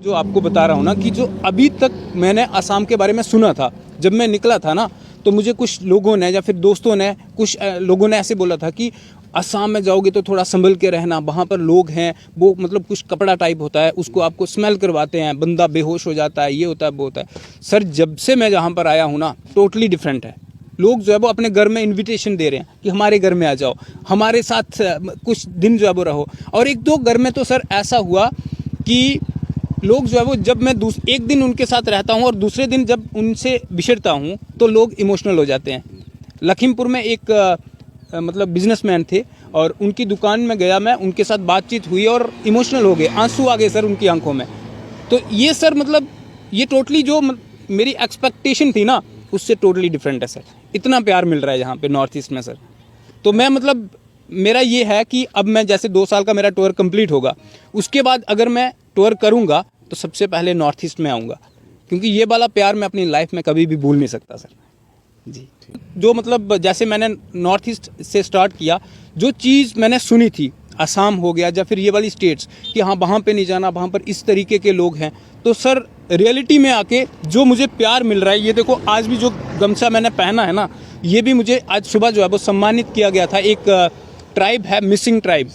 जो आपको बता रहा हूँ ना कि जो अभी तक मैंने असम के बारे में सुना था, जब मैं निकला था ना तो मुझे कुछ लोगों ने या फिर दोस्तों ने कुछ लोगों ने ऐसे बोला था कि असम में जाओगे तो थोड़ा संभल के रहना, वहाँ पर लोग हैं वो मतलब कुछ कपड़ा टाइप होता है, उसको आपको स्मेल करवाते हैं, बंदा बेहोश हो जाता है, ये होता है वो होता है। सर जब से मैं जहाँ पर आया हूँ ना टोटली डिफरेंट है। लोग जो है वो अपने घर में इनविटेशन दे रहे हैं कि हमारे घर में आ जाओ, हमारे साथ कुछ दिन जो है वो रहो। और एक दो घर में तो सर ऐसा हुआ कि लोग जो है वो जब मैं एक दिन उनके साथ रहता हूँ और दूसरे दिन जब उनसे बिछड़ता हूँ तो लोग इमोशनल हो जाते हैं। लखीमपुर में एक मतलब बिजनेसमैन थे और उनकी दुकान में गया मैं, उनके साथ बातचीत हुई और इमोशनल हो गए, आंसू आ गए सर उनकी आंखों में। तो ये सर मतलब ये टोटली जो मेरी एक्सपेक्टेशन थी ना उससे टोटली डिफरेंट है सर। इतना प्यार मिल रहा है यहाँ पे नॉर्थ ईस्ट में सर। तो मैं मतलब मेरा ये है कि अब मैं जैसे 2 साल का मेरा टूर कंप्लीट होगा, उसके बाद अगर मैं टूर करूँगा तो सबसे पहले नॉर्थ ईस्ट में आऊँगा, क्योंकि ये वाला प्यार मैं अपनी लाइफ में कभी भी भूल नहीं सकता सर जी। जो मतलब जैसे मैंने नॉर्थ ईस्ट से स्टार्ट किया, जो चीज़ मैंने सुनी थी असम हो गया या फिर ये वाली स्टेट्स कि हाँ वहाँ पे नहीं जाना, वहाँ पर इस तरीके के लोग हैं, तो सर रियलिटी में आके जो मुझे प्यार मिल रहा है, ये देखो आज भी जो गमछा मैंने पहना है ना, ये भी मुझे आज सुबह जो है वो सम्मानित किया गया था। एक ट्राइब है मिसिंग ट्राइब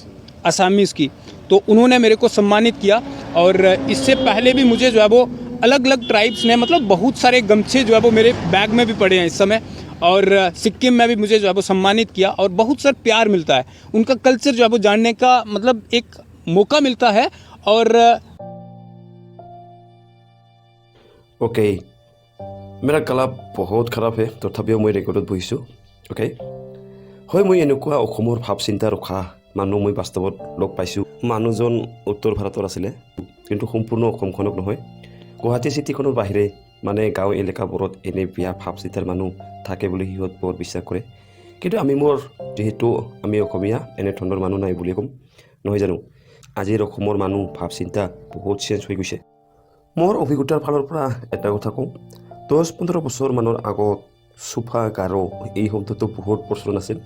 असामीज़ की, तो उन्होंने मेरे को सम्मानित किया। और इससे पहले भी मुझे जो है वो अलग अलग ट्राइब्स ने मतलब बहुत सारे गमछे जो है वो मेरे बैग में भी पड़े हैं इस समय, और सिक्किम में भी मुझे जो है वो सम्मानित किया और बहुत सारा प्यार मिलता है। उनका कल्चर जो है वो जानने का मतलब एक मौका मिलता है। और ओके, मेरा गला बहुत खराब है तथापिও मैं रेकर्डत बहिছোঁ। ओके, হয় মই এনেকুৱা অসমৰ ভাৱ চিন্তা ৰখা মানুহ মই বাস্তৱত লগ পাইছোঁ। মানুহজন উত্তৰ ভাৰতৰ আছিলে, কিন্তু সম্পূৰ্ণ অসমখনক নহয়, গুৱাহাটী চিটিখনৰ বাহিৰে মানে গাঁও এলেকাবোৰত এনে বিয়া ভাৱ চিন্তাৰ মানুহ থাকে বুলি সিহঁত বৰ বিশ্বাস কৰে। কিন্তু যিহেতু আমি অসমীয়া এনেধৰণৰ মানুহ নাই বুলি ক'ম, নহয় জানো? আজিৰ অসমৰ মানুহ ভাৱ চিন্তা বহুত চেঞ্জ হৈ গৈছে। মোৰ অভিজ্ঞতাৰ ফালৰ পৰা এটা কথা কওঁ, 10-15 বছৰমানৰ আগত চোফা গাৰো এই শব্দটো বহুত প্ৰচলন আছিল।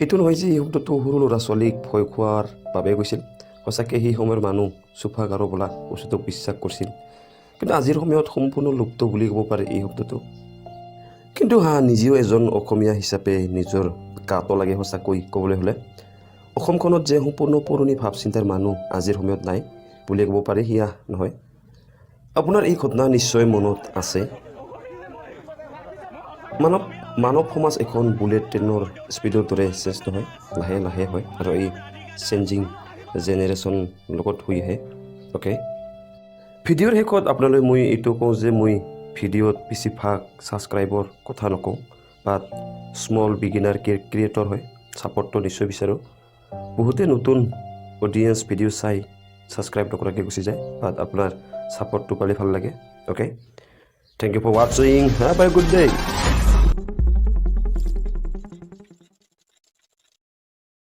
এইটো নহয় যে এই শব্দটো সৰু ল'ৰা ছোৱালীক ভয় খোৱাৰ বাবে গৈছিল। সঁচাকৈ সেই সময়ৰ মানুহ চোফা গাৰো বোলা বস্তুটোক বিশ্বাস কৰিছিল, কিন্তু আজিৰ সময়ত সম্পূৰ্ণ লুপ্ত বুলি ক'ব পাৰে এই শব্দটো। কিন্তু নিজেও এজন অসমীয়া হিচাপে নিজৰ গাটো লাগে সঁচাকৈ ক'বলৈ হ'লে। অসমখনত যে সম্পূৰ্ণ পুৰণি ভাৱ চিন্তাৰ মানুহ আজিৰ সময়ত নাই বুলি ক'ব পাৰি সেয়া নহয়। আপোনাৰ এই ঘটনা নিশ্চয় মনত আছে। মানৱ সমাজ এখন বুলেট ট্ৰেইনৰ স্পীডৰ দৰে চেঞ্জ নহয়, লাহে লাহে হয় আৰু এই চেঞ্জিং জেনেৰেশ্যন লগত হৈ আহে। অ'কে, ভিডিঅ'ৰ শেষত আপোনালৈ মই এইটো কওঁ যে মই ভিডিঅ'ত বেছিভাগ ছাবস্ক্ৰাইবৰ কথা নকওঁ, বাট স্মল বিগিনাৰ ক্ৰিয়েটৰ হয়, ছাপৰ্টটো নিশ্চয় বিচাৰোঁ। বহুতে নতুন অডিয়েঞ্চ ভিডিঅ' চাই ছাবস্ক্ৰাইব নকৰাকৈ গুচি যায়, বাট আপোনাৰ ছাপৰ্টটো পালে ভাল লাগে। অ'কে, থেংক ইউ ফৰ ৱাচিং, হেভ এ গুড ডে।